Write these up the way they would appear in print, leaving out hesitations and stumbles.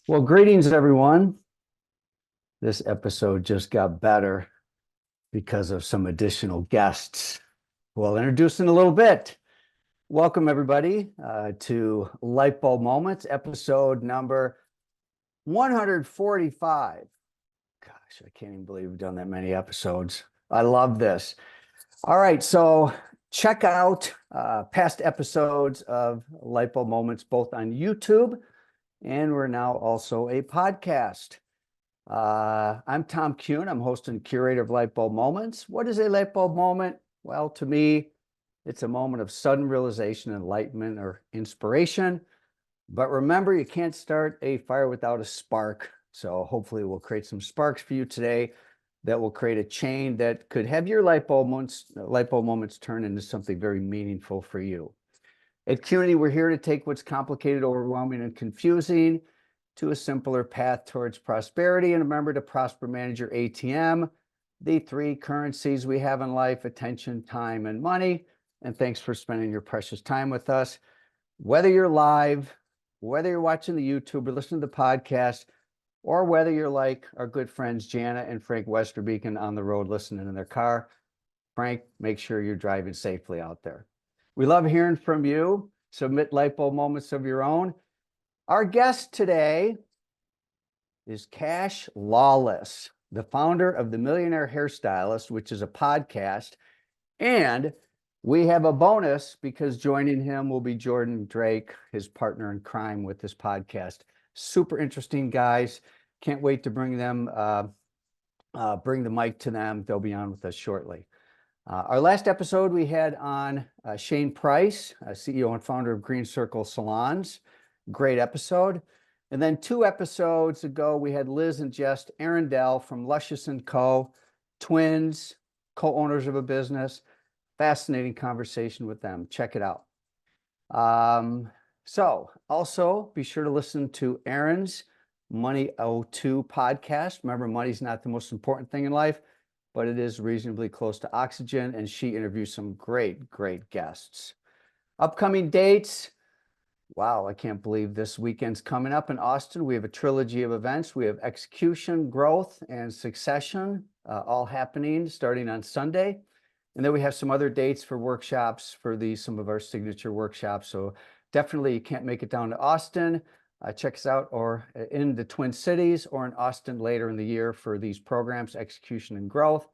Well, greetings, everyone. This episode just got better because of some additional guests who I'll introduce in a little bit. Welcome, everybody, to Lightbulb Moments, episode number 145. Gosh, I can't even believe we've done that many episodes. I love this. All right, so check out past episodes of Lightbulb Moments, both on YouTube, and we're now also a podcast. I'm Tom Kuhn. I'm host and curator of Lightbulb Moments. What is a lightbulb moment? Well, to me, it's a moment of sudden realization, enlightenment, or inspiration. But remember, you can't start a fire without a spark. So hopefully we'll create some sparks for you today that will create a chain that could have your lightbulb moments turn into something very meaningful for you. At Qnity, we're here to take what's complicated, overwhelming, and confusing to a simpler path towards prosperity. And remember to prosper manage your ATM, the three currencies we have in life: attention, time, and money. And thanks for spending your precious time with us. Whether you're live, whether you're watching the YouTube or listening to the podcast, or whether you're like our good friends Jana and Frank Westerbeacon on the road listening in their car, Frank, make sure you're driving safely out there. We love hearing from you. Submit lightbulb moments of your own. Our guest today is Lawless, the founder of the Millionaire Hairstylist, which is a podcast. And we have a bonus because joining him will be Jordan Drake, his partner in crime with this podcast. Super interesting guys. Can't wait to bring the mic to them. They'll be on with us shortly. Our last episode we had on Shane Price, CEO and founder of Green Circle Salons. Great episode. And then 2 episodes ago, we had Liz and Jess Arundel from Luscious & Co., twins, co-owners of a business. Fascinating conversation with them. Check it out. So also be sure to listen to Erin's Money 02 podcast. Remember, money's not the most important thing in life, but it is reasonably close to oxygen, and she interviews some great guests. Upcoming dates. Wow, I can't believe this weekend's coming up in Austin. We have a trilogy of events. We have Execution, Growth, and Succession, all happening starting on Sunday. And then we have some other dates for workshops for some of our signature workshops. So definitely you can't make it down to Austin. Check us out or in the Twin Cities or in Austin later in the year for these programs, Execution and Growth.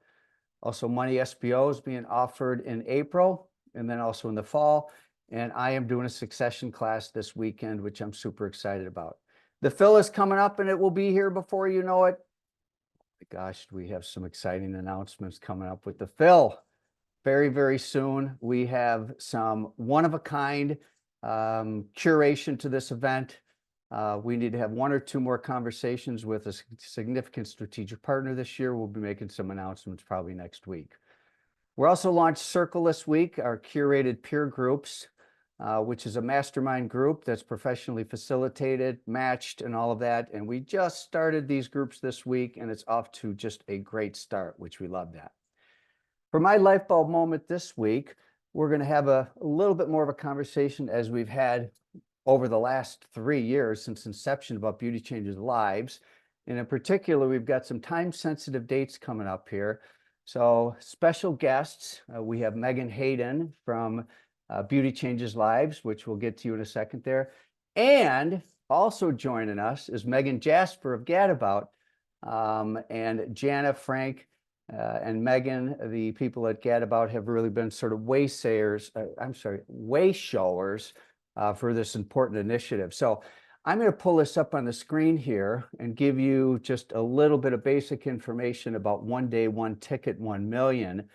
Also, Money SBO is being offered in April and then also in the fall. And I am doing a succession class this weekend, which I'm super excited about. The Phil is coming up and it will be here before you know it. Gosh, we have some exciting announcements coming up with the Phil. Very soon. We have some one-of-a-kind curation to this event. We need to have 1 or 2 more conversations with a significant strategic partner this year. We'll be making some announcements probably next week. We're also launched Circle this week, our curated peer groups, which is a mastermind group that's professionally facilitated, matched, and all of that. And we just started these groups this week, and it's off to just a great start, which we love that. For my lightbulb moment this week, we're going to have a little bit more of a conversation as we've had over the last 3 years since inception about Beauty Changes Lives. And in particular, we've got some time-sensitive dates coming up here. So special guests, we have Megan Hayden from Beauty Changes Lives, which we'll get to you in a second there. And also joining us is Megan Jasper of Gadabout, and Jana, Frank, and Megan, the people at Gadabout have really been sort of way showers for this important initiative. So I'm going to pull this up on the screen here and give you just a little bit of basic information about One Day, One Ticket, 1 Million,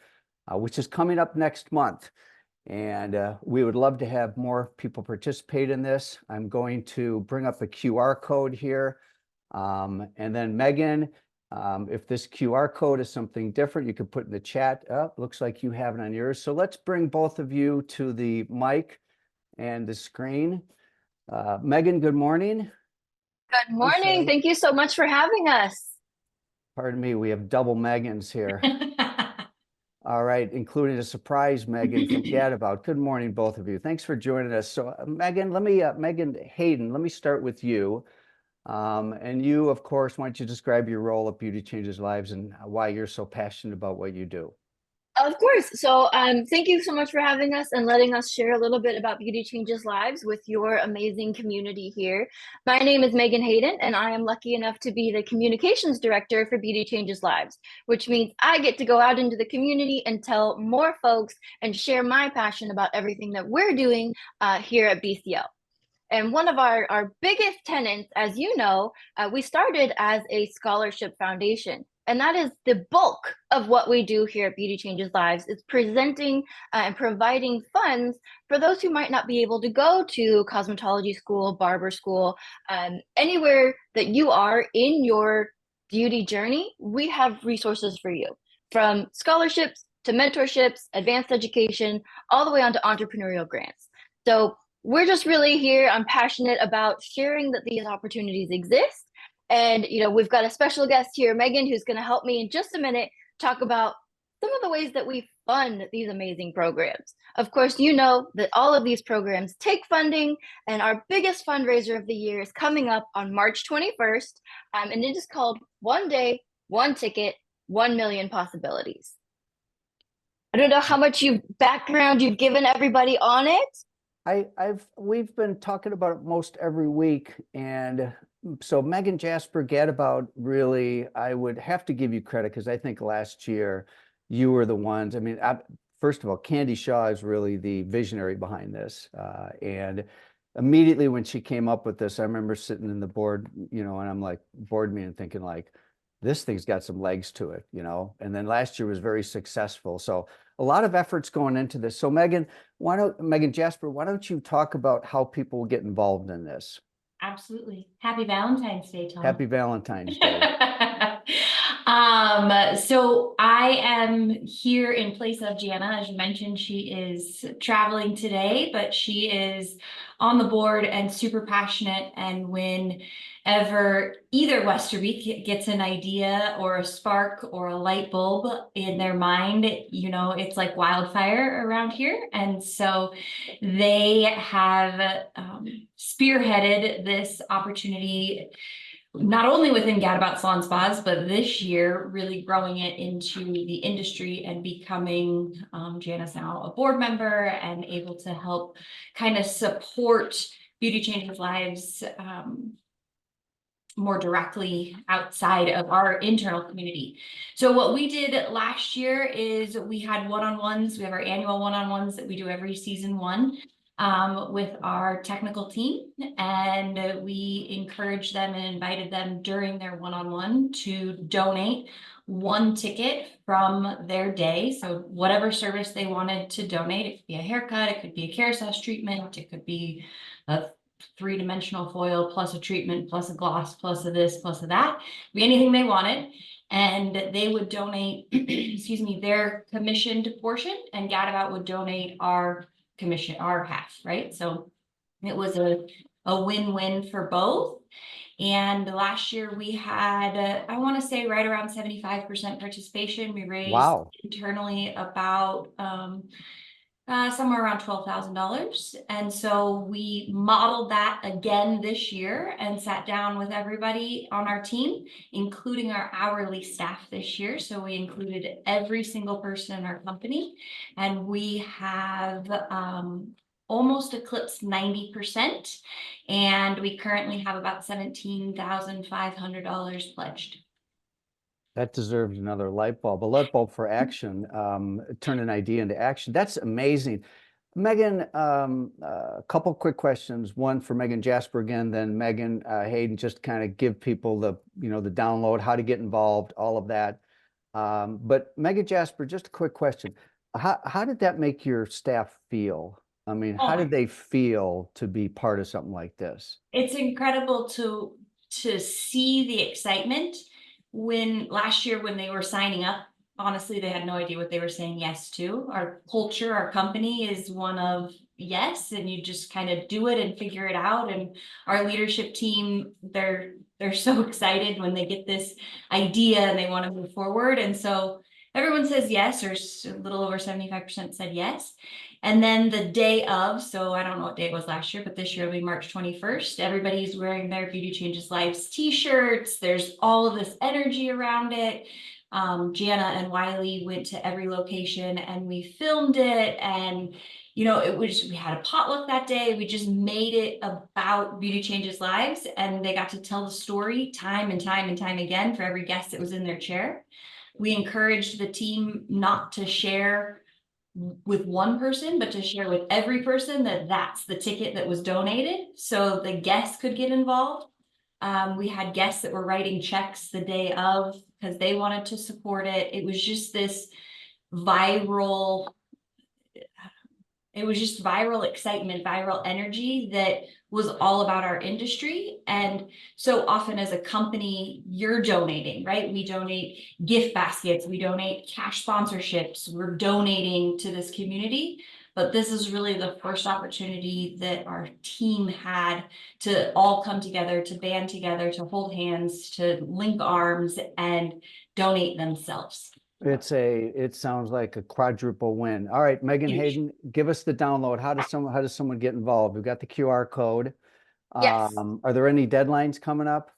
which is coming up next month. And we would love to have more people participate in this. I'm going to bring up a QR code here. And then Megan, if this QR code is something different, you could put in the chat. Oh, looks like you have it on yours. So let's bring both of you to the mic and the screen. Megan, good morning. Good morning. Thank you so much for having us. Pardon me, we have double Megans here. All right, including a surprise Megan from Gadabout. Good morning, both of you. Thanks for joining us. So Megan, Megan Hayden, let me start with you. And you, of course, why don't you describe your role at Beauty Changes Lives and why you're so passionate about what you do? Of course. So, thank you so much for having us and letting us share a little bit about Beauty Changes Lives with your amazing community here. My name is Megan Hayden, and I am lucky enough to be the communications director for Beauty Changes Lives, which means I get to go out into the community and tell more folks and share my passion about everything that we're doing here at BCL. And one of our biggest tenants, as you know, we started as a scholarship foundation. And that is the bulk of what we do here at Beauty Changes Lives is presenting and providing funds for those who might not be able to go to cosmetology school, barber school, anywhere that you are in your beauty journey. We have resources for you, from scholarships to mentorships, advanced education, all the way on to entrepreneurial grants. So we're just really here. I'm passionate about sharing that these opportunities exist. And, we've got a special guest here, Megan, who's going to help me in just a minute talk about some of the ways that we fund these amazing programs. Of course, you know that all of these programs take funding, and our biggest fundraiser of the year is coming up on March 21st. And it is called One Day, One Ticket, 1 Million Possibilities. I don't know how much background you've given everybody on it. We've been talking about it most every week, and so Megan Jasper Gadabout, really, I would have to give you credit because I think last year you were the ones. I mean, first of all, Candy Shaw is really the visionary behind this, and immediately when she came up with this, I remember sitting in the board, and I'm like board meeting thinking like, this thing's got some legs to it, and then last year was very successful. So a lot of efforts going into this. So Megan Jasper, why don't you talk about how people will get involved in this? Absolutely. Happy Valentine's Day, Tom. Happy Valentine's Day. So I am here in place of Jana. As you mentioned, she is traveling today, but she is on the board and super passionate. And whenever either Westerbeek gets an idea or a spark or a light bulb in their mind, it's like wildfire around here. And so they have spearheaded this opportunity not only within Gadabout Salon Spas, but this year really growing it into the industry and becoming, Jana's now a board member and able to help kind of support Beauty Changes Lives more directly outside of our internal community. So what we did last year is we had one-on-ones. We have our annual one-on-ones that we do every season one. With our technical team, and we encouraged them and invited them during their one-on-one to donate one ticket from their day. So whatever service they wanted to donate, it could be a haircut, it could be a Kerastase treatment, it could be a three-dimensional foil plus a treatment plus a gloss plus a this plus a that, it could be anything they wanted. And they would donate, excuse me, their commissioned portion, and Gadabout would donate our commission, our half, right? So it was a win-win for both. And last year we had, I want to say right around 75% participation. We raised internally about somewhere around $12,000. And so we modeled that again this year and sat down with everybody on our team, including our hourly staff this year. So we included every single person in our company, and we have almost eclipsed 90%. And we currently have about $17,500 pledged. That deserves another light bulb, a light bulb for action, turn an idea into action. That's amazing. Megan, a couple quick questions. One for Megan Jasper again, then Megan Hayden, just kind of give people the download, how to get involved, all of that. But Megan Jasper, just a quick question. How did that make your staff feel? I mean, how did they feel to be part of something like this? It's incredible to see the excitement. When last year when they were signing up, honestly, they had no idea what they were saying yes to. Our culture, our company is one of yes, and you just kind of do it and figure it out. And our leadership team, they're so excited when they get this idea and they want to move forward. And so everyone says yes, or a little over 75% said yes. And then the day of, so I don't know what day it was last year, but this year will be March 21st. Everybody's wearing their Beauty Changes Lives t-shirts. There's all of this energy around it. Jana and Wiley went to every location and we filmed it. And, you know, we had a potluck that day. We just made it about Beauty Changes Lives, and they got to tell the story time and time and time again for every guest that was in their chair. We encouraged the team not to share with one person, but to share with every person that's the ticket that was donated, so the guests could get involved. We had guests that were writing checks the day of because they wanted to support it. It was just viral excitement, viral energy that was all about our industry. And so often as a company, you're donating, right? We donate gift baskets, we donate cash sponsorships, we're donating to this community. But this is really the first opportunity that our team had to all come together, to band together, to hold hands, to link arms and donate themselves. It sounds like a quadruple win. All right, Megan Huge. Hayden, give us the download. How does someone get involved? We've got the QR code. Yes. Are there any deadlines coming up?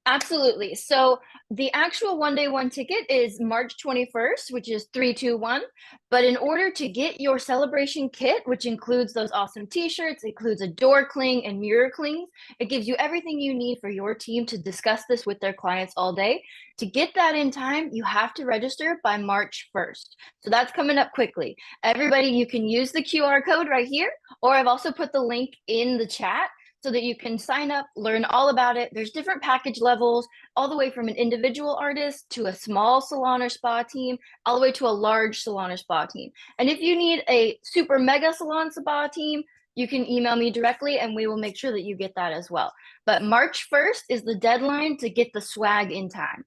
Absolutely. So the actual one-day one ticket is March 21st, which is 321. But in order to get your celebration kit, which includes those awesome t-shirts, includes a door cling and mirror clings, it gives you everything you need for your team to discuss this with their clients all day. To get that in time, you have to register by March 1st. So that's coming up quickly. Everybody, you can use the QR code right here, or I've also put the link in the chat so that you can sign up, learn all about it. There's different package levels, all the way from an individual artist to a small salon or spa team, all the way to a large salon or spa team. And if you need a super mega salon spa team, you can email me directly and we will make sure that you get that as well. But March 1st is the deadline to get the swag in time.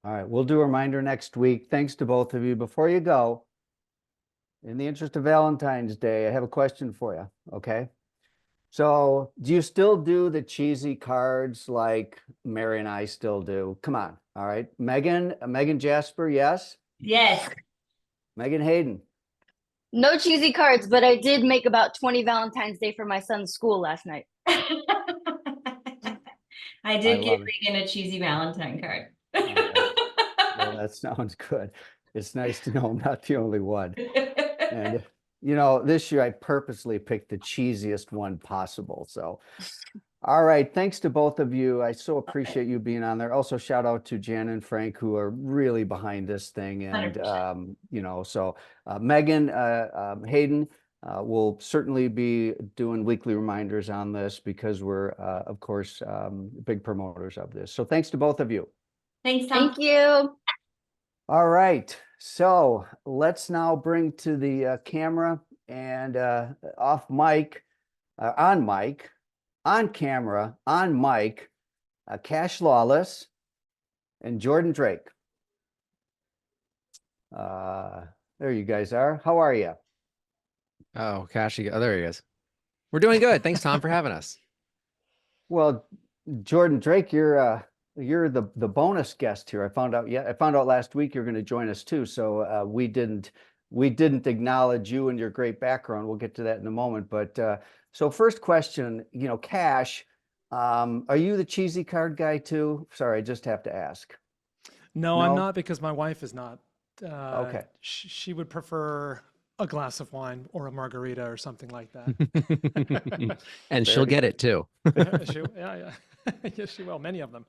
All right, we'll do a reminder next week. Thanks to both of you. Before you go, in the interest of Valentine's Day, I have a question for you, okay? So do you still do the cheesy cards like Mary and I still do? Come on. All right. Megan Jasper, yes? Yes. Megan Hayden. No cheesy cards, but I did make about 20 Valentine's Day for my son's school last night. I did give love it. Regan a cheesy Valentine card. Well, that sounds good. It's nice to know I'm not the only one. And you know, this year I purposely picked the cheesiest one possible. So, all right. Thanks to both of you. I so appreciate you being on there. Also, shout out to Jan and Frank, who are really behind this thing. And, 100%. you know, so Megan Hayden will certainly be doing weekly reminders on this because we're, of course, big promoters of this. So thanks to both of you. Thanks, Tom. Thank you. All right, so let's now bring to the camera and off mic, on mic, on camera, on mic, Cash Lawless and Jordan Drake. There you guys are. How are you? Oh, Cash, oh, there he is. We're doing good. Thanks, Tom, for having us. Well, Jordan Drake, you're the bonus guest here. I found out last week you're going to join us too. So we didn't acknowledge you and your great background. We'll get to that in a moment. But so first question, you know, Cash, are you the cheesy card guy too? Sorry, I just have to ask. No, I'm not, because my wife is not. Okay. She would prefer a glass of wine or a margarita or something like that. And she'll get it too. Yeah. Yes, she will. Many of them.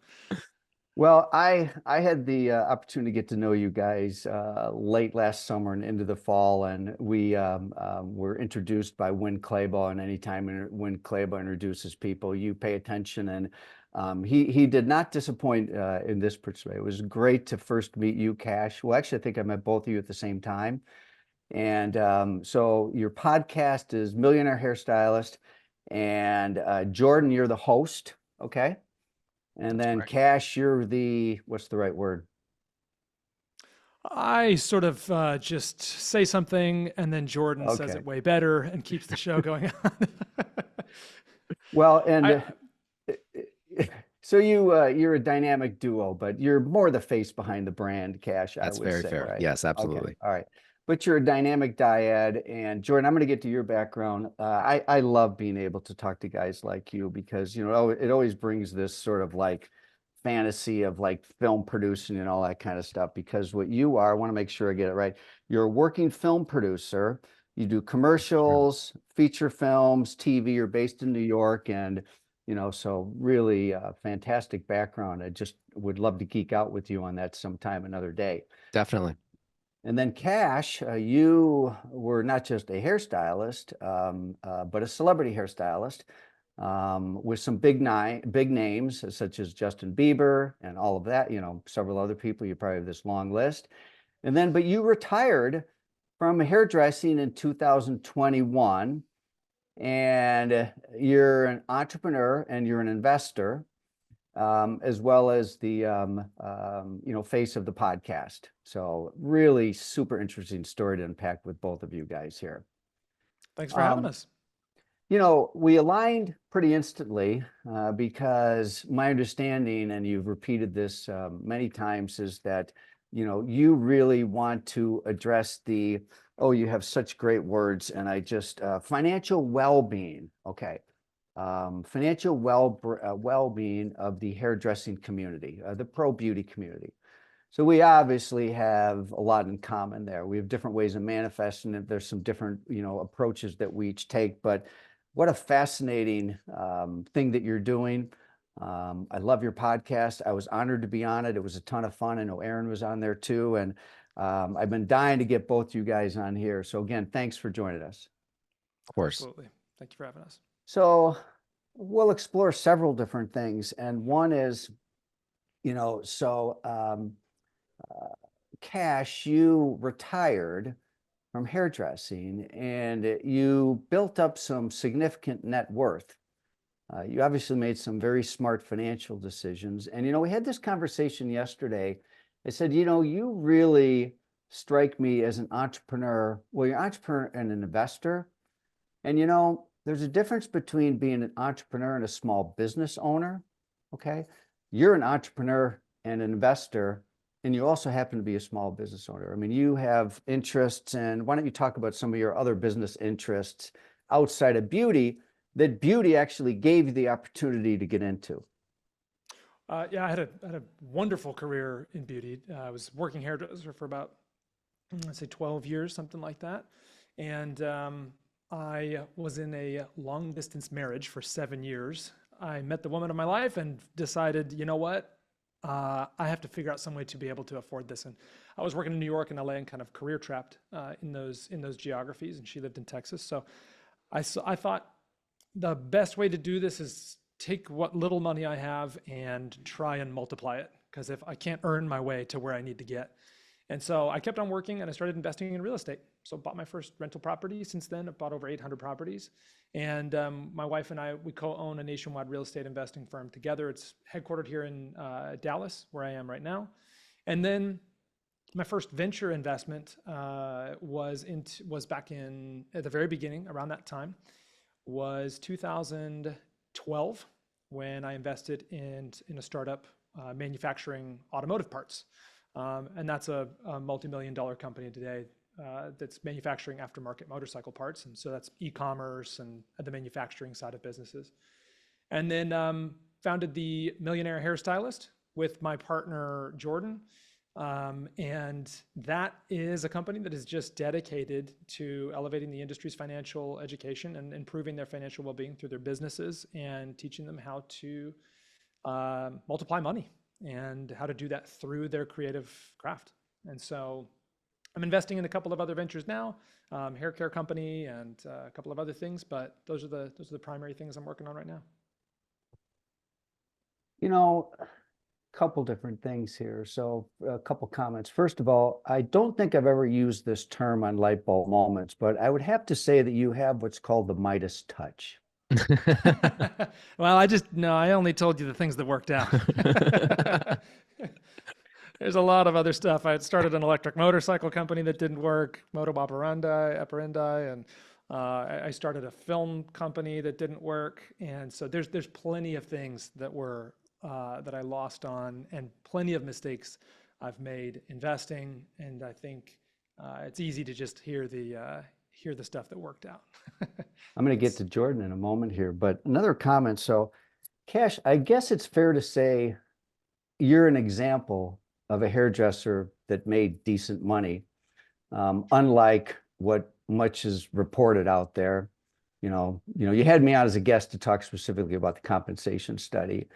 Well, I had the opportunity to get to know you guys late last summer and into the fall, and we were introduced by Win Claybaugh. And anytime Win Claybaugh introduces people, you pay attention. And he did not disappoint in this perspective. It was great to first meet you, Cash. Well, actually, I think I met both of you at the same time. And so your podcast is Millionaire Hairstylist, and Jordan, you're the host. Okay. And then correct. Cash, you're what's the right word? I sort of just say something and then Jordan says it way better and keeps the show going on. Well, and so you're a dynamic duo, but you're more the face behind the brand, Cash. That's I would very say, fair. right? Yes, absolutely. Okay. All right. but you're a dynamic dyad. And Jordan, I'm going to get to your background. I love being able to talk to guys like you because, you know, it always brings this sort of like fantasy of like film producing and all that kind of stuff. Because what you are, I want to make sure I get it right. You're a working film producer. You do commercials, feature films, TV. You're based in New York, and you know, so really fantastic background. I just would love to geek out with you on that sometime another day. Definitely. And then Cash, you were not just a hairstylist, but a celebrity hairstylist with some big names such as Justin Bieber and all of that. You know, several other people. You probably have this long list. And then, but you retired from hairdressing in 2021, and you're an entrepreneur and you're an investor, as well as the you know, face of the podcast. So really super interesting story to unpack with both of you guys here. Thanks for having us. You know, we aligned pretty instantly because my understanding, and you've repeated this many times, is that, you know, you really want to address the, oh, you have such great words, and I just, financial well-being. Okay. Financial well-being of the hairdressing community, the pro beauty community. So we obviously have a lot in common there. We have different ways of manifesting it. There's some different, you know, approaches that we each take, but what a fascinating thing that you're doing. I love your podcast. I was honored to be on it. It was a ton of fun. I know Aaron was on there too. And I've been dying to get both you guys on here. So again, thanks for joining us. Of course. Absolutely. Thank you for having us. So we'll explore several different things. And one is, you know, so Cash, you retired from hairdressing and you built up some significant net worth. You obviously made some very smart financial decisions. And, you know, we had this conversation yesterday. I said, you know, you really strike me as an entrepreneur. Well, you're an entrepreneur and an investor. And, you know, there's a difference between being an entrepreneur and a small business owner. Okay. You're an entrepreneur and an investor, and you also happen to be a small business owner. I mean, you have interests, and why don't you talk about some of your other business interests outside of beauty that beauty actually gave you the opportunity to get into? Yeah, I had a wonderful career in beauty. I was working hairdresser for about, let's say 12 years, something like that. And I was in a long distance marriage for 7 years. I met the woman of my life and decided, you know what? I have to figure out some way to be able to afford this. And I was working in New York and LA and kind of career trapped in those geographies, and she lived in Texas. So I thought the best way to do this is take what little money I have and try and multiply it, because if I can't earn my way to where I need to get. And so I kept on working and I started investing in real estate. So bought my first rental property. Since then, I've bought over 800 properties. And my wife and I, we co-own a nationwide real estate investing firm together. It's headquartered here in Dallas, where I am right now. And then my first venture investment was back in, at the very beginning, around that time, was 2012, when I invested in a startup manufacturing automotive parts. And that's a multi-million-dollar company today that's manufacturing aftermarket motorcycle parts. And so that's e-commerce and the manufacturing side of businesses. And then founded the Millionaire Hairstylist with my partner, Jordan. And that is a company that is just dedicated to elevating the industry's financial education and improving their financial well-being through their businesses and teaching them how to multiply money and how to do that through their creative craft. And so I'm investing in a couple of other ventures now, hair care company and a couple of other things, but those are the primary things I'm working on right now. You know, a couple different things here. So a couple comments. First of all, I don't think I've ever used this term on Lightbulb Moments, but I would have to say that you have what's called the Midas touch. Well, I only told you the things that worked out. There's a lot of other stuff. I had started an electric motorcycle company that didn't work, Moto Operandi, and I started a film company that didn't work. And so there's plenty of things that were that I lost on, and plenty of mistakes I've made investing. And I think it's easy to just hear the stuff that worked out. I'm going to get to Jordan in a moment here, but another comment. So, Cash, I guess it's fair to say you're an example of a hairdresser that made decent money, unlike what much is reported out there. You had me on as a guest to talk specifically about the compensation study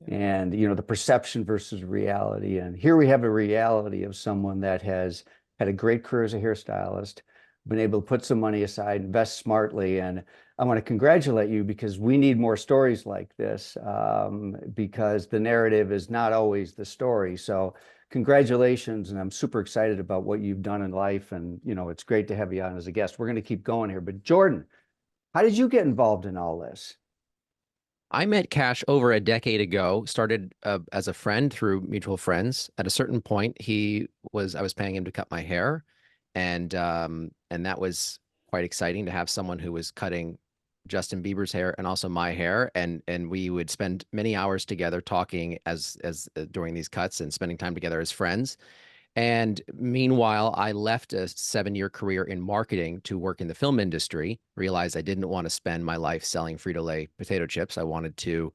and, the perception versus reality. And here we have a reality of someone that has had a great career as a hairstylist, been able to put some money aside, invest smartly. And I want to congratulate you because we need more stories like this, because the narrative is not always the story. So congratulations. And I'm super excited about what you've done in life. And, it's great to have you on as a guest. We're going to keep going here. But Jordan, how did you get involved in all this? I met Cash over a decade ago, started as a friend through mutual friends. At a certain point, I was paying him to cut my hair. And that was quite exciting to have someone who was cutting Justin Bieber's hair and also my hair. And we would spend many hours together talking as during these cuts and spending time together as friends. And meanwhile, I left a 7-year career in marketing to work in the film industry, realized I didn't want to spend my life selling Frito-Lay potato chips. I wanted to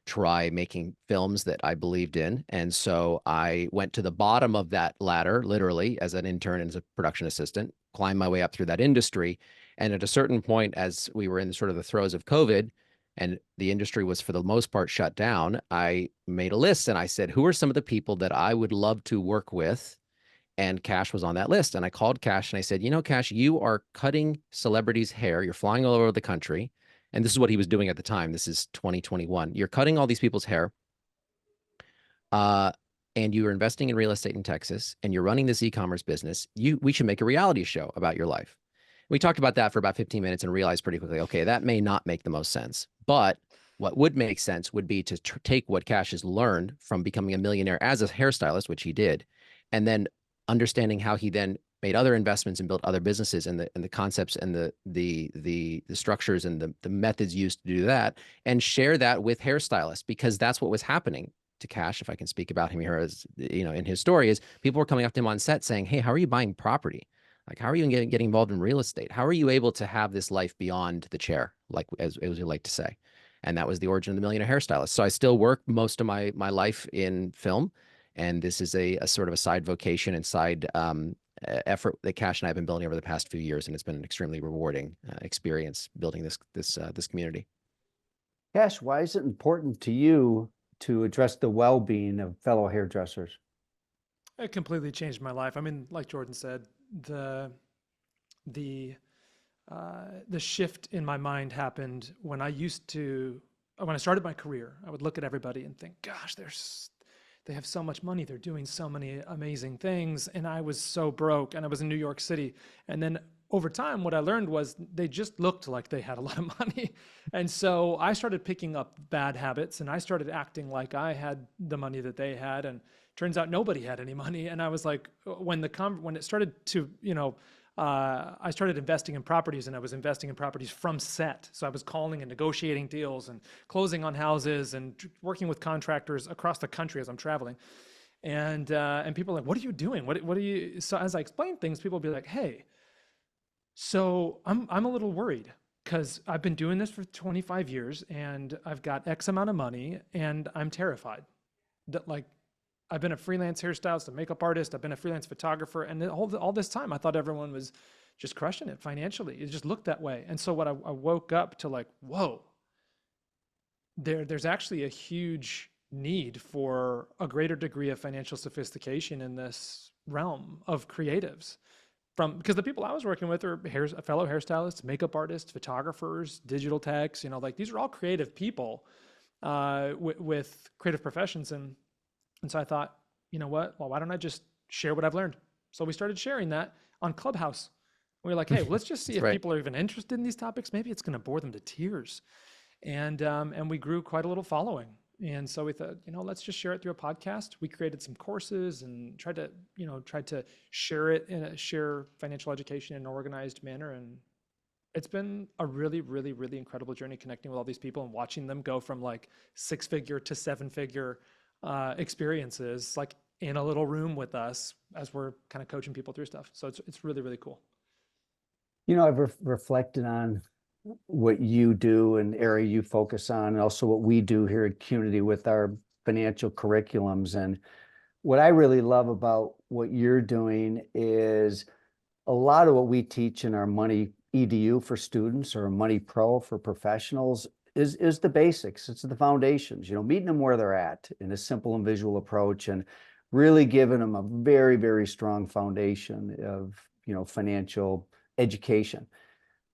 try making films that I believed in. And so I went to the bottom of that ladder, literally, as an intern and as a production assistant, climbed my way up through that industry. And at a certain point, as we were in sort of the throes of COVID and the industry was for the most part shut down, I made a list and I said, who are some of the people that I would love to work with? And Cash was on that list. And I called Cash and I said, Cash, you are cutting celebrities' hair. You're flying all over the country. And this is what he was doing at the time. This is 2021. You're cutting all these people's hair. And you're investing in real estate in Texas and you're running this e-commerce business. We should make a reality show about your life. We talked about that for about 15 minutes and realized pretty quickly, okay, that may not make the most sense. But what would make sense would be to take what Cash has learned from becoming a millionaire as a hairstylist, which he did, and then understanding how he then made other investments and built other businesses and the concepts and the structures and the methods used to do that, and share that with hairstylists, because that's what was happening to Cash. If I can speak about him here, as in his story, is people were coming up to him on set saying, hey, how are you buying property? Like, how are you getting involved in real estate? How are you able to have this life beyond the chair, like as we like to say? And that was the origin of the Millionaire Hairstylist. So I still work most of my life in film. And this is a sort of a side vocation and side effort that Cash and I have been building over the past few years, and it's been an extremely rewarding experience building this community. Cash, why is it important to you to address the well-being of fellow hairdressers? It completely changed my life. I mean, like Jordan said, the shift in my mind happened when I started my career. I would look at everybody and think, gosh, they have so much money. They're doing so many amazing things. And I was so broke, and I was in New York City. And then over time, what I learned was they just looked like they had a lot of money. And so I started picking up bad habits, and I started acting like I had the money that they had. And turns out nobody had any money. And I was like, when it started to, I started investing in properties, and I was investing in properties from set. So I was calling and negotiating deals and closing on houses and working with contractors across the country as I'm traveling. And people are like, what are you doing? What are you? So as I explain things, people will be like, hey, so I'm a little worried because I've been doing this for 25 years and I've got X amount of money and I'm terrified that, like, I've been a freelance hairstylist, a makeup artist. I've been a freelance photographer. And all this time, I thought everyone was just crushing it financially. It just looked that way. And so when I woke up to, like, whoa, there's actually a huge need for a greater degree of financial sophistication in this realm of creatives. Because the people I was working with are fellow hairstylists, makeup artists, photographers, digital techs, like, these are all creative people with creative professions. And so I thought, you know what? Well, why don't I just share what I've learned? So we started sharing that on Clubhouse. We were like, hey, let's just see if people are even interested in these topics. Maybe it's going to bore them to tears. And we grew quite a little following. And so we thought, let's just share it through a podcast. We created some courses and tried to share financial education in an organized manner. And it's been a really, really, really incredible journey connecting with all these people and watching them go from, like, 6-figure to 7-figure experiences. Like, in a little room with us as we're kind of coaching people through stuff. So it's really, really cool. You know, I've reflected on what you do and area you focus on, and also what we do here at Qnity with our financial curriculums. And what I really love about what you're doing is a lot of what we teach in our Money EDU for students or Money Pro for professionals is the basics. It's the foundations, you know, meeting them where they're at in a simple and visual approach, and really giving them a very, very strong foundation of, you know, financial education.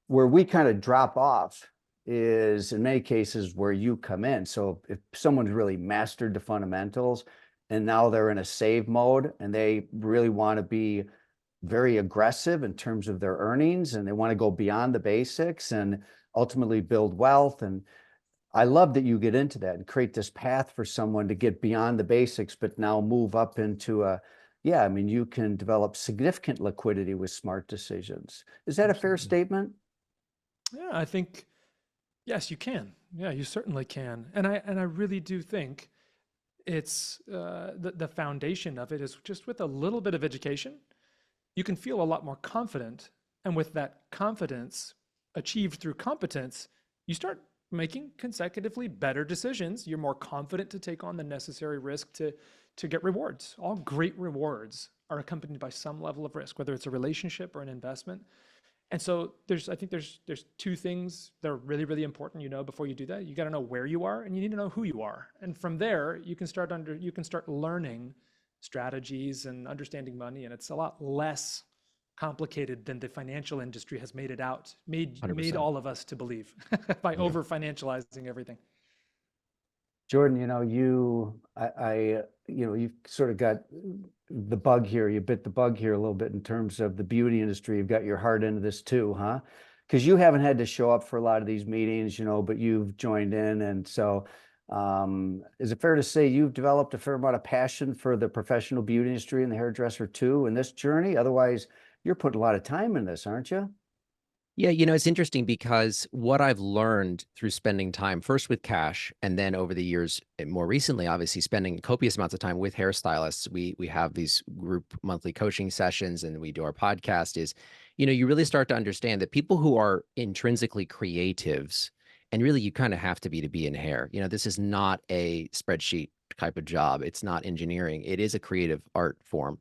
Where we kind of drop off is in many cases where you come in. So if someone's really mastered the fundamentals and now they're in a save mode and they really want to be very aggressive in terms of their earnings and they want to go beyond the basics and ultimately build wealth. And I love that you get into that and create this path for someone to get beyond the basics, but now move up into a, yeah, I mean, you can develop significant liquidity with smart decisions. Is that a fair statement? Yeah, I think, yes, you can. Yeah, you certainly can. And I really do think it's the foundation of it is just with a little bit of education, you can feel a lot more confident. And with that confidence achieved through competence, you start making consecutively better decisions. You're more confident to take on the necessary risk to get rewards. All great rewards are accompanied by some level of risk, whether it's a relationship or an investment. And so I think there's two things that are really, really important, you know, before you do that. You got to know where you are and you need to know who you are. And from there, you can start learning strategies and understanding money. And it's a lot less complicated than the financial industry has made it out, made 100%. all of us to believe by over financializing everything. Jordan, you know, you know, you've sort of got the bug here. You bit the bug here a little bit in terms of the beauty industry. You've got your heart into this too, huh? Because you haven't had to show up for a lot of these meetings, you know, but you've joined in. And so is it fair to say you've developed a fair amount of passion for the professional beauty industry and the hairdresser too in this journey? Otherwise, you're putting a lot of time in this, aren't you? Yeah, you know, it's interesting because what I've learned through spending time first with Cash and then over the years, and more recently, obviously spending copious amounts of time with hairstylists. We have these group monthly coaching sessions and we do our podcast is, you know, you really start to understand that people who are intrinsically creatives, and really you kind of have to be in hair. You know, this is not a spreadsheet type of job. It's not engineering. It is a creative art form.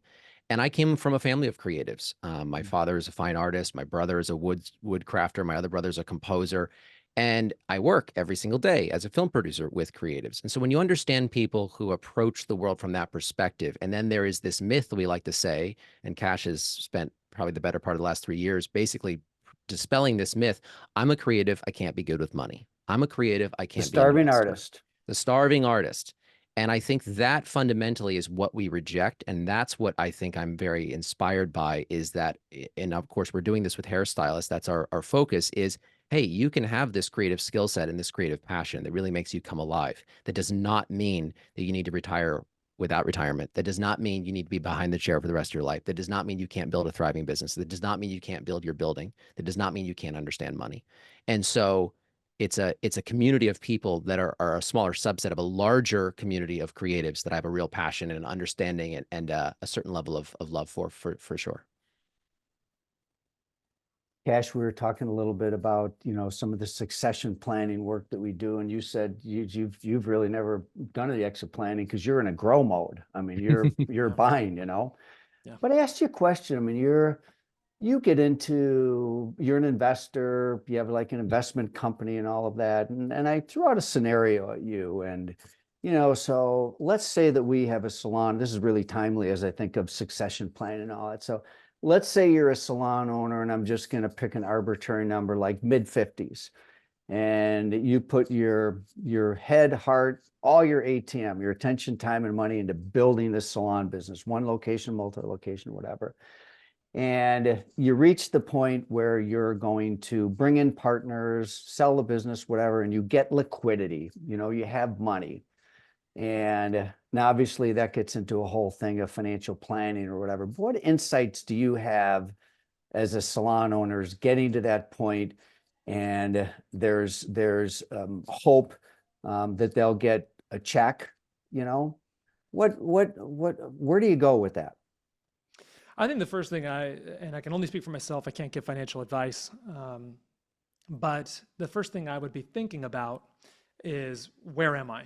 And I came from a family of creatives. My father is a fine artist. My brother is a wood crafter. My other brother is a composer. And I work every single day as a film producer with creatives. And so when you understand people who approach the world from that perspective, and then there is this myth we like to say, and Cash has spent probably the better part of the last 3 years basically dispelling this myth. I'm a creative. I can't be good with money. I'm a creative. I can't be an Starving investor. artist. The starving artist. And I think that fundamentally is what we reject. And that's what I think I'm very inspired by is that, and of course, we're doing this with hairstylists. That's our focus is, hey, you can have this creative skill set and this creative passion that really makes you come alive. That does not mean that you need to retire without retirement. That does not mean you need to be behind the chair for the rest of your life. That does not mean you can't build a thriving business. That does not mean you can't build your building. That does not mean you can't understand money. And so it's a community of people that are a smaller subset of a larger community of creatives that I have a real passion and an understanding and a certain level of love for sure. Cash, we were talking a little bit about, you know, some of the succession planning work that we do, and you said you've really never done any exit planning because you're in a grow mode. I mean, you're buying, you know. Yeah. But I asked you a question. I mean, you're an investor, you have like an investment company and all of that. And I threw out a scenario at you. And, you know, so let's say that we have a salon. This is really timely as I think of succession planning and all that. So let's say you're a salon owner, and I'm just going to pick an arbitrary number like mid-50s. And you put your head, heart, all your ATM, your attention, time, and money into building this salon business, one location, multi-location, whatever. And you reach the point where you're going to bring in partners, sell the business, whatever, and you get liquidity, you know, you have money. And now obviously that gets into a whole thing of financial planning or whatever. But what insights do you have as a salon owners getting to that point? And there's hope that they'll get a check, you know, Where do you go with that? I think the first thing and I can only speak for myself, I can't give financial advice, but the first thing I would be thinking about is, where am I?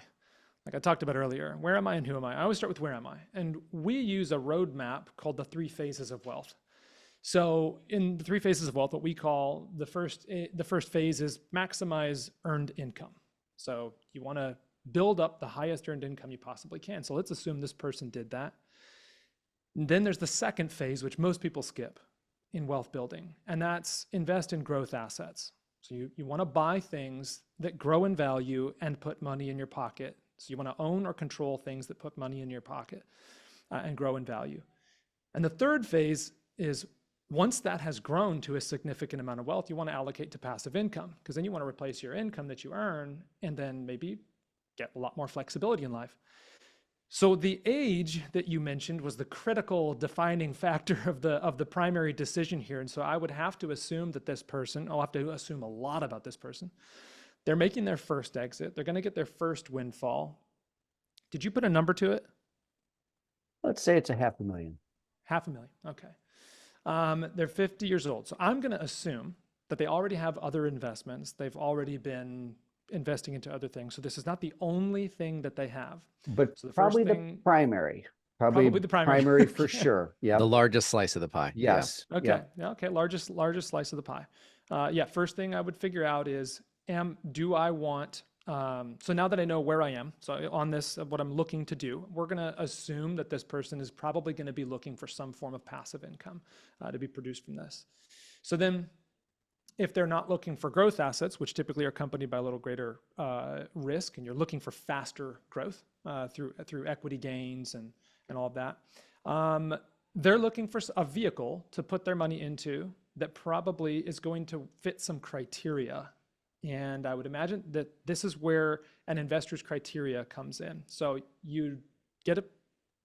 Like I talked about earlier, where am I and who am I? I always start with where am I? And we use a roadmap called the 3 phases of wealth. So in the 3 phases of wealth, what we call the first phase is maximize earned income. So you want to build up the highest earned income you possibly can. So let's assume this person did that. And then there's the second phase, which most people skip in wealth building, and that's invest in growth assets. So you want to buy things that grow in value and put money in your pocket. So you want to own or control things that put money in your pocket and grow in value. And the third phase is, once that has grown to a significant amount of wealth, you want to allocate to passive income, because then you want to replace your income that you earn and then maybe get a lot more flexibility in life. So the age that you mentioned was the critical defining factor of the primary decision here. And so I would have to assume that this person, I'll have to assume a lot about this person. They're making their first exit. They're going to get their first windfall. Did you put a number to it? Let's say it's $500,000. $500,000, okay. They're 50 years old. So I'm going to assume that they already have other investments. They've already been investing into other things. So this is not the only thing that they have. But so the probably first thing, the primary. Probably the primary. Primary for sure. Yeah. The largest slice of the pie. Yes. Okay. Yeah. Yeah. Okay. Largest slice of the pie. Yeah. First thing I would figure out is, do I want, so now that I know where I am, so on this, what I'm looking to do, we're going to assume that this person is probably going to be looking for some form of passive income to be produced from this. So then, if they're not looking for growth assets, which typically are accompanied by a little greater risk, and you're looking for faster growth through equity gains and all of that, they're looking for a vehicle to put their money into that probably is going to fit some criteria. And I would imagine that this is where an investor's criteria comes in. So you get a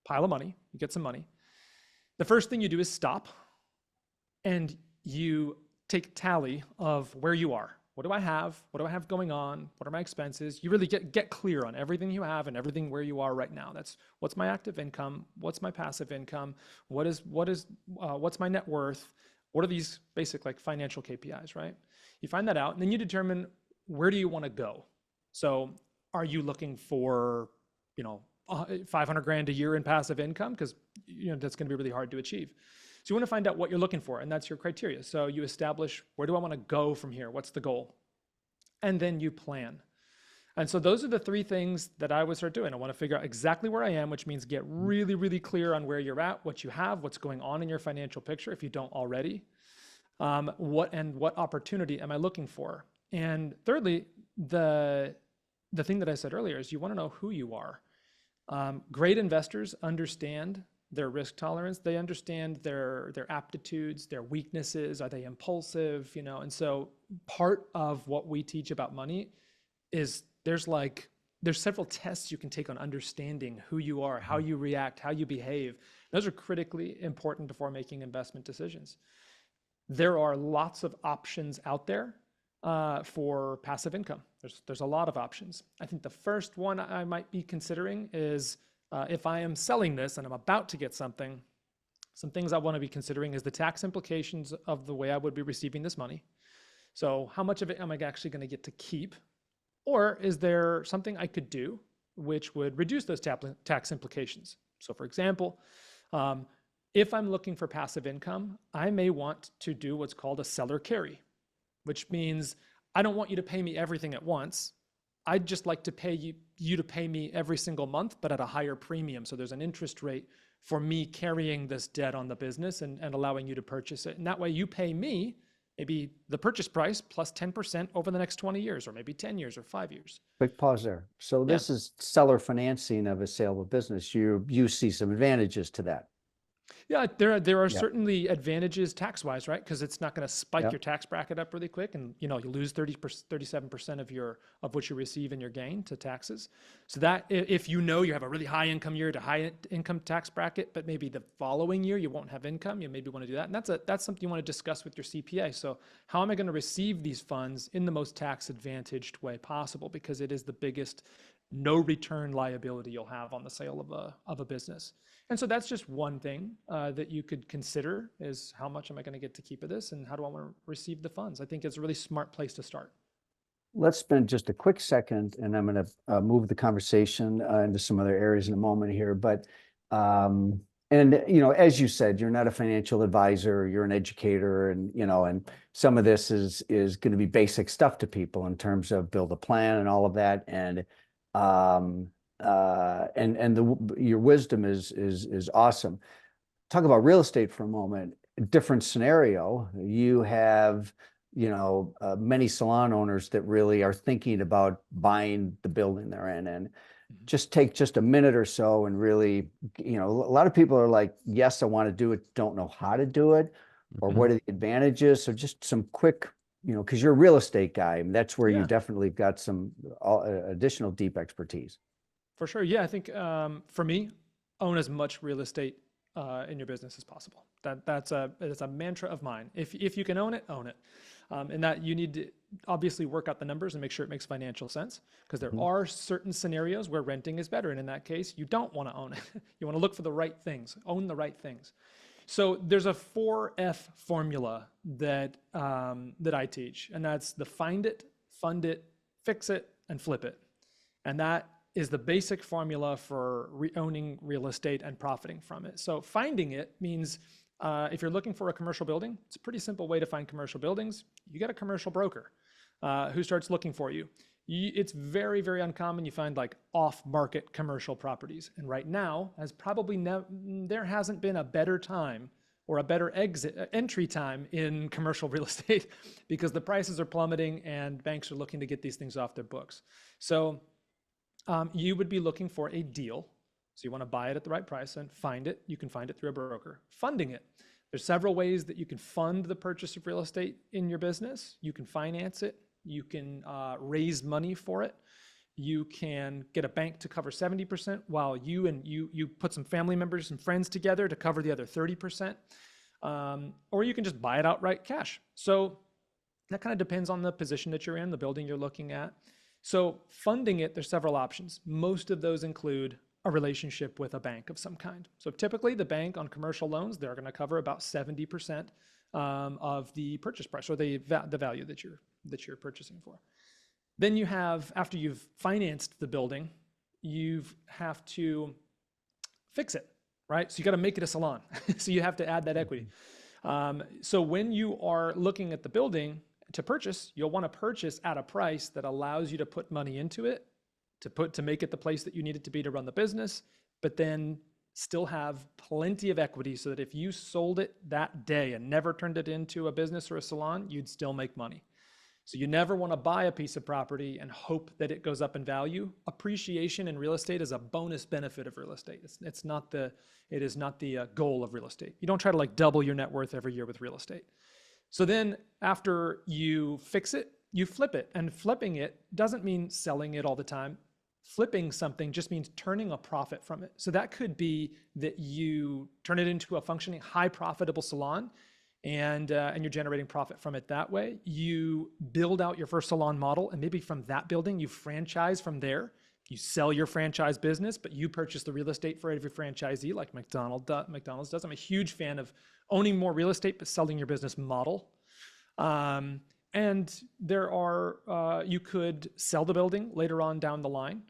pile of money, you get some money. The first thing you do is stop, and you take tally of where you are. What do I have? What do I have going on? what are my expenses? You really get clear on everything you have and everything where you are right now. That's what's my active income, what's my passive income, what's my net worth, what are these basic like financial KPIs, right? You find that out, and then you determine, where do you want to go? So are you looking for, $500,000 a year in passive income? Because that's going to be really hard to achieve. So you want to find out what you're looking for, and that's your criteria. So you establish, where do I want to go from here? What's the goal? And then you plan. And so those are the 3 things that I would start doing. I want to figure out exactly where I am, which means get really, really clear on where you're at, what you have, what's going on in your financial picture, if you don't already. What opportunity am I looking for? And thirdly, the thing that I said earlier is, you want to know who you are. Great investors understand their risk tolerance. They understand their aptitudes, their weaknesses. Are they impulsive? And so part of what we teach about money is there's several tests you can take on understanding who you are, how you react, how you behave. Those are critically important before making investment decisions. There are lots of options out there for passive income. There's a lot of options. I think the first one I might be considering is, if I am selling this and I'm about to get something, some things I want to be considering is the tax implications of the way I would be receiving this money. So how much of it am I actually going to get to keep? Or is there something I could do which would reduce those tax implications? So for example, if I'm looking for passive income, I may want to do what's called a seller carry, which means I don't want you to pay me everything at once. I'd just like to pay you to pay me every single month, but at a higher premium. So there's an interest rate for me carrying this debt on the business and allowing you to purchase it. And that way you pay me maybe the purchase price plus 10% over the next 20 years, or maybe 10 years or 5 years. Quick pause there. So this is seller financing of a sale of a business. You see some advantages to that. Yeah, there are Yeah. certainly advantages tax-wise, right? Because it's not going to spike Yeah. your tax bracket up really quick, and you lose 37% of what you receive in your gain to taxes. So that if you have a really high income year to high income tax bracket, but maybe the following year you won't have income, you maybe want to do that, and that's something you want to discuss with your CPA. So how am I going to receive these funds in the most tax advantaged way possible? Because it is the biggest no return liability you'll have on the sale of a business. And so that's just one thing that you could consider is how much am I going to get to keep of this and how do I want to receive the funds? I think it's a really smart place to start. Let's spend just a quick second, and I'm going to move the conversation into some other areas in a moment here. But, and as you said, you're not a financial advisor, you're an educator, and some of this is going to be basic stuff to people in terms of build a plan and all of that. And your wisdom is awesome. Talk about real estate for a moment. Different scenario. You have many salon owners that really are thinking about buying the building they're in, and just take just a minute or so and really, a lot of people are like, yes, I want to do it, don't know how to do it, or what are the advantages. So just some quick, because you're a real estate guy, and that's where you Yeah. definitely got some additional deep expertise. For sure. Yeah, I think for me, own as much real estate in your business as possible. That's a mantra of mine. If you can own it, own it. And that you need to obviously work out the numbers and make sure it makes financial sense, because there are certain scenarios where renting is better. And in that case, you don't want to own it. You want to look for the right things, own the right things. So there's a 4F formula that I teach, and that's the find it, fund it, fix it, and flip it. And that is the basic formula for owning real estate and profiting from it. So finding it means if you're looking for a commercial building, it's a pretty simple way to find commercial buildings. You get a commercial broker who starts looking for you. It's very, very uncommon you find like off-market commercial properties. And right now, there hasn't been a better time or a better entry time in commercial real estate because the prices are plummeting and banks are looking to get these things off their books. So you would be looking for a deal. So you want to buy it at the right price and find it. You can find it through a broker. Funding it. There's several ways that you can fund the purchase of real estate in your business. You can finance it. You can raise money for it. You can get a bank to cover 70% while you put some family members and friends together to cover the other 30%. Or you can just buy it outright cash. So that kind of depends on the position that you're in, the building you're looking at. So funding it, there's several options. Most of those include a relationship with a bank of some kind. So typically the bank on commercial loans, they're going to cover about 70% of the purchase price or the value that you're purchasing for. Then you have, after you've financed the building, you have to fix it, right? So you got to make it a salon. So you have to add that equity. So when you are looking at the building to purchase, you'll want to purchase at a price that allows you to put money into it, to make it the place that you need it to be to run the business, but then still have plenty of equity so that if you sold it that day and never turned it into a business or a salon, you'd still make money. So you never want to buy a piece of property and hope that it goes up in value. Appreciation in real estate is a bonus benefit of real estate. It is not the goal of real estate. You don't try to like double your net worth every year with real estate. So then after you fix it, you flip it. And flipping it doesn't mean selling it all the time. Flipping something just means turning a profit from it. So that could be that you turn it into a functioning, high profitable salon, and you're generating profit from it that way. You build out your first salon model, and maybe from that building, you franchise from there. You sell your franchise business, but you purchase the real estate for every franchisee, like McDonald's does. I'm a huge fan of owning more real estate, but selling your business model. And there are, you could sell the building later on down the line,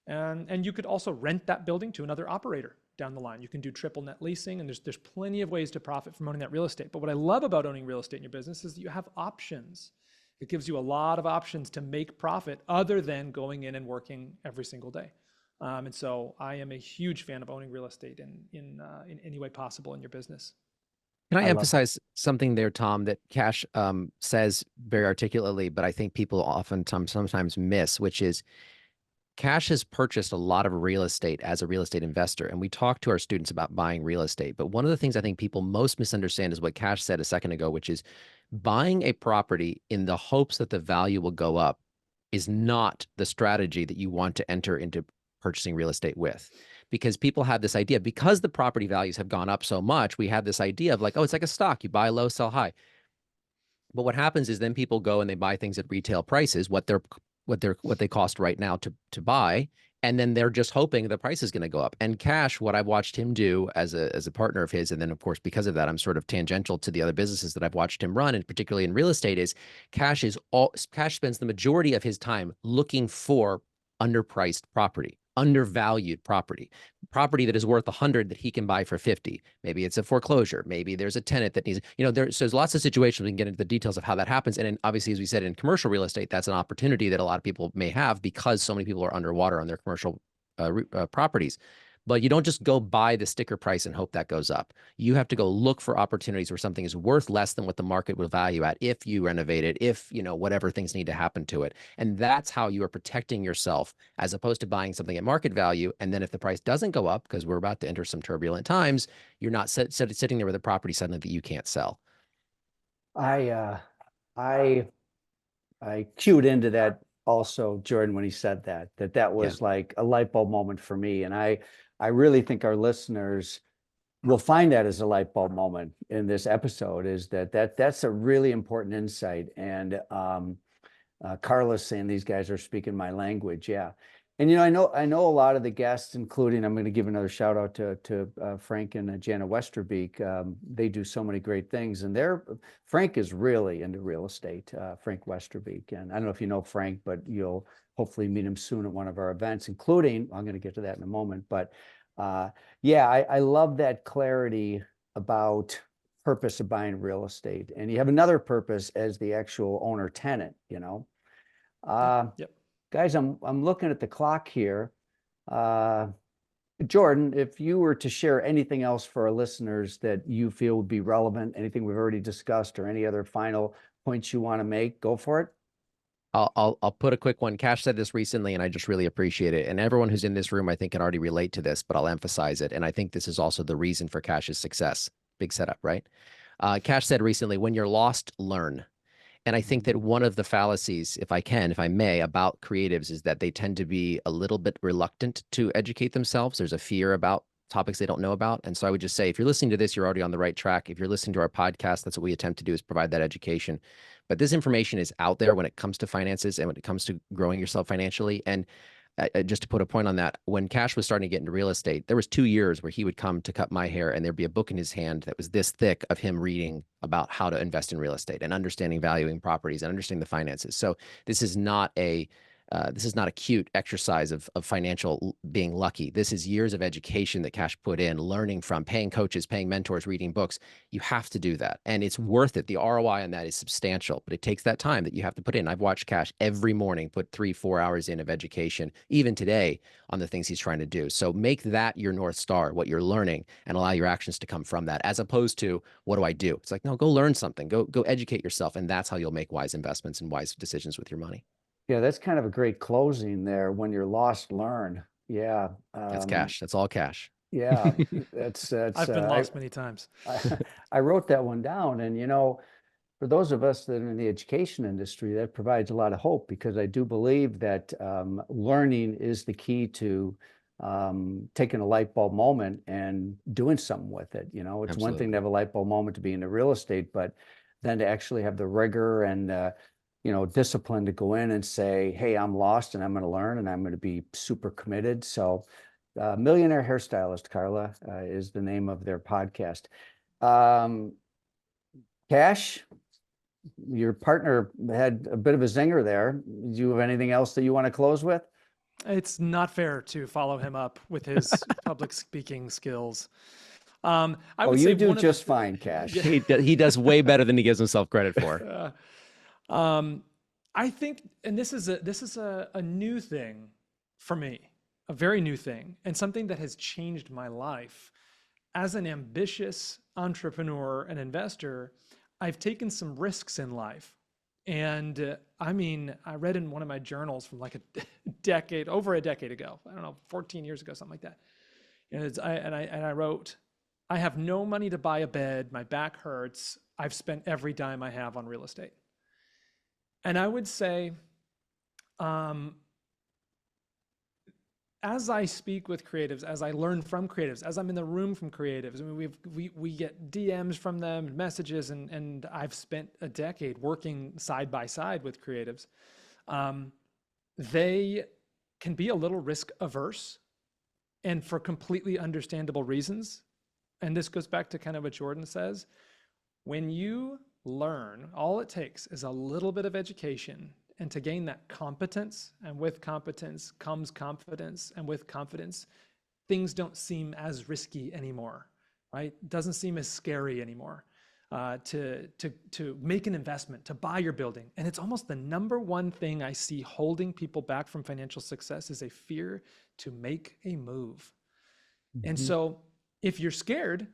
and you could also rent that building to another operator down the line. You can do triple net leasing, and there's plenty of ways to profit from owning that real estate. But what I love about owning real estate in your business is that you have options. It gives you a lot of options to make profit other than going in and working every single day. And so I am a huge fan of owning real estate in any way possible in your business. Can I I love emphasize something there, Tom, that Cash says very articulately, but I think people sometimes miss, which is Cash has purchased a lot of real estate as a real estate investor, and we talk to our students about buying real estate. But one of the things I think people most misunderstand is what Cash said a second ago, which is buying a property in the hopes that the value will go up is not the strategy that you want to enter into purchasing real estate with. Because people have this idea, because the property values have gone up so much, we have this idea of like, oh, it's like a stock, you buy low, sell high. But what happens is then people go and they buy things at retail prices, what they cost right now to buy, and then they're just hoping the price is going to go up. And Cash, what I've watched him do as a partner of his, and then of course because of that, I'm sort of tangential to the other businesses that I've watched him run, and particularly in real estate, is Cash spends the majority of his time looking for underpriced property, undervalued property that is worth 100 that he can buy for 50. Maybe it's a foreclosure. Maybe there's a tenant that needs, there's lots of situations. We can get into the details of how that happens. And then obviously, as we said, in commercial real estate, that's an opportunity that a lot of people may have because so many people are underwater on their commercial properties. But you don't just go buy the sticker price and hope that goes up. You have to go look for opportunities where something is worth less than what the market will value at if you renovate it, if, whatever things need to happen to it. And that's how you are protecting yourself, as opposed to buying something at market value. And then if the price doesn't go up, because we're about to enter some turbulent times, you're not sitting there with a property suddenly that you can't sell. I cued into that also, Jordan, when he said that was like a light bulb moment for me. And I really think our listeners will find that as a light bulb moment in this episode, is that's a really important insight. And Carla's saying these guys are speaking my language. Yeah. And, I know a lot of the guests, including, I'm going to give another shout out to Frank and Jana Westerbeek. They do so many great things, and Frank is really into real estate, Frank Westerbeek. And I don't know if you know Frank, but you'll hopefully meet him soon at one of our events, including, I'm going to get to that in a moment. But I love that clarity about purpose of buying real estate. And you have another purpose as the actual owner tenant, Yep. Guys, I'm looking at the clock here. Jordan, if you were to share anything else for our listeners that you feel would be relevant, anything we've already discussed, or any other final points you want to make, go for it. I'll put a quick one. Cash said this recently, and I just really appreciate it. And everyone who's in this room, I think, can already relate to this, but I'll emphasize it. And I think this is also the reason for Cash's success. Big setup, right? Cash said recently, when you're lost, learn. And I think that one of the fallacies, if I may, about creatives is that they tend to be a little bit reluctant to educate themselves. There's a fear about topics they don't know about. And so I would just say, if you're listening to this, you're already on the right track. If you're listening to our podcast, that's what we attempt to do, is provide that education. But this information is out there when it comes to finances and when it comes to growing yourself financially. And just to put a point on that, when Cash was starting to get into real estate, there was 2 years where he would come to cut my hair and there'd be a book in his hand that was this thick of him reading about how to invest in real estate and understanding valuing properties and understanding the finances. So this is not a cute exercise of financial being lucky. This is years of education that Cash put in, learning from, paying coaches, paying mentors, reading books. You have to do that. And it's worth it. The ROI on that is substantial, but it takes that time that you have to put in. I've watched Cash every morning put 3-4 hours in of education, even today, on the things he's trying to do. So make that your North Star, what you're learning, and allow your actions to come from that, as opposed to, what do I do? It's like, no, go learn something, go educate yourself. And that's how you'll make wise investments and wise decisions with your money. Yeah, that's kind of a great closing there. When you're lost, learn. Yeah. That's Cash. That's all Cash. Yeah, that's I've been lost many times. I wrote that one down. And, for those of us that are in the education industry, that provides a lot of hope, because I do believe that learning is the key to taking a light bulb moment and doing something with it. It's Absolutely. One thing to have a light bulb moment to be into real estate, but then to actually have the rigor and discipline to go in and say, hey, I'm lost and I'm going to learn and I'm going to be super committed. So Millionaire Hairstylist, Carla, is the name of their podcast. Cash, your partner had a bit of a zinger there. Do you have anything else that you want to close with? It's not fair to follow him up with his public speaking skills. I would say you do just fine, Cash. He does way better than he gives himself credit for. I think, and this is a new thing for me, a very new thing, and something that has changed my life. As an ambitious entrepreneur and investor, I've taken some risks in life. And I mean, I read in one of my journals from like over a decade ago, I don't know, 14 years ago, something like that. And I wrote, I have no money to buy a bed. My back hurts. I've spent every dime I have on real estate. And I would say, as I speak with creatives, as I learn from creatives, as I'm in the room from creatives, I mean, we get DMs from them, messages, and I've spent a decade working side by side with creatives. They can be a little risk averse, and for completely understandable reasons. And this goes back to kind of what Jordan says. When you learn, all it takes is a little bit of education, and to gain that competence, and with competence comes confidence, and with confidence, things don't seem as risky anymore, right? It doesn't seem as scary anymore to make an investment, to buy your building. And it's almost the number one thing I see holding people back from financial success is a fear to make a move. Mm-hmm. And so if you're scared,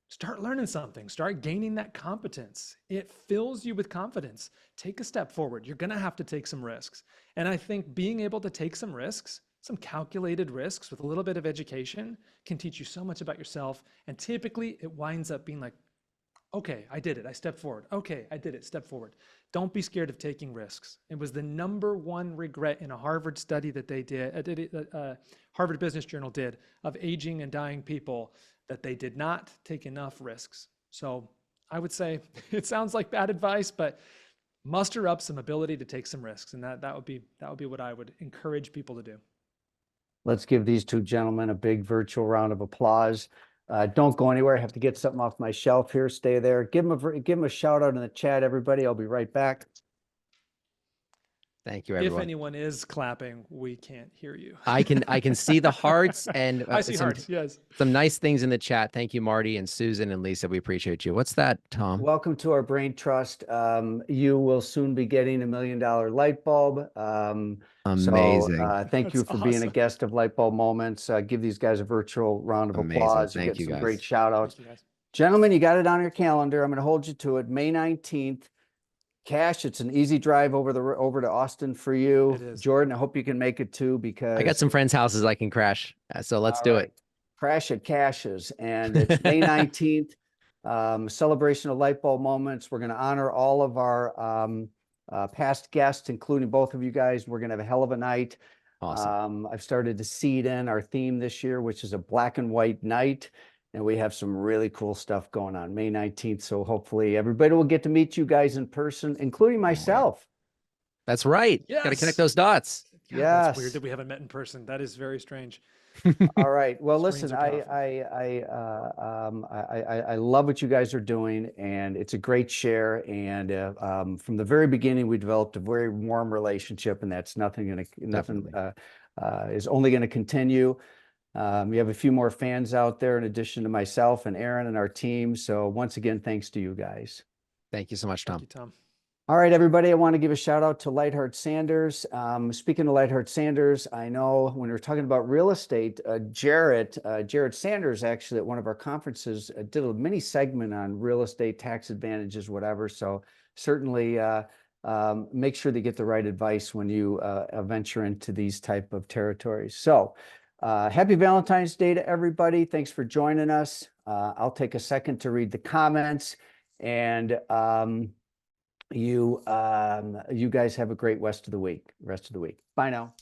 start learning something, start gaining that competence. It fills you with confidence. Take a step forward. You're going to have to take some risks. And I think being able to take some risks, some calculated risks with a little bit of education, can teach you so much about yourself. And typically it winds up being like, okay, I did it. I stepped forward. Okay, I did it. Step forward. Don't be scared of taking risks. It was the number one regret in a Harvard study that they did, Harvard Business Journal did, of aging and dying people, that they did not take enough risks. So I would say it sounds like bad advice, but muster up some ability to take some risks. And that would be what I would encourage people to do. Let's give these two gentlemen a big virtual round of applause. Don't go anywhere. I have to get something off my shelf here. Stay there. Give them a shout out in the chat, everybody. I'll be right back. Thank you, everyone. If anyone is clapping, we can't hear you. I can see the hearts, and I see hearts. Yes. Some nice things in the chat. Thank you, Marty and Susan and Lisa. We appreciate you. What's that, Tom? Welcome to our brain trust. You will soon be getting $1 million light bulb. Amazing. So thank you for being a guest of Lightbulb Moments. Give these guys a virtual round of applause. Thank you, some guys. Great shout outs. Gentlemen, you got it on your calendar. I'm going to hold you to it. May 19th. Cash, it's an easy drive over to Austin for you. It is. Jordan, I hope you can make it too, because I got some friends' houses I can crash. So let's do it. Crash at Cash's, and it's May 19th. Celebration of Lightbulb Moments. We're going to honor all of our past guests, including both of you guys. We're going to have a hell of a night. Awesome. I've started to seed in our theme this year, which is a black and white night. And we have some really cool stuff going on May 19th. So hopefully everybody will get to meet you guys in person, including myself. That's right. Yes. Got to connect those dots. God, yes. That's weird that we haven't met in person. That is very strange. All right. Well, listen, Screens I love what you guys are doing, and it's a great share. And from the very beginning, we developed a very warm relationship, and that's nothing is only going to continue. We have a few more fans out there in addition to myself and Aaron and our team. So once again, thanks to you guys. Thank you so much, Tom. Thank you, Tom. All right, everybody, I want to give a shout out to Lightheart Sanders. Speaking of Lightheart Sanders, I know when we're talking about real estate, Jared Sanders, actually at one of our conferences, did a mini segment on real estate, tax advantages, whatever. So certainly make sure to get the right advice when you venture into these type of territories. So happy Valentine's Day to everybody. Thanks for joining us. I'll take a second to read the comments, and you guys have a great rest of the week. Bye now.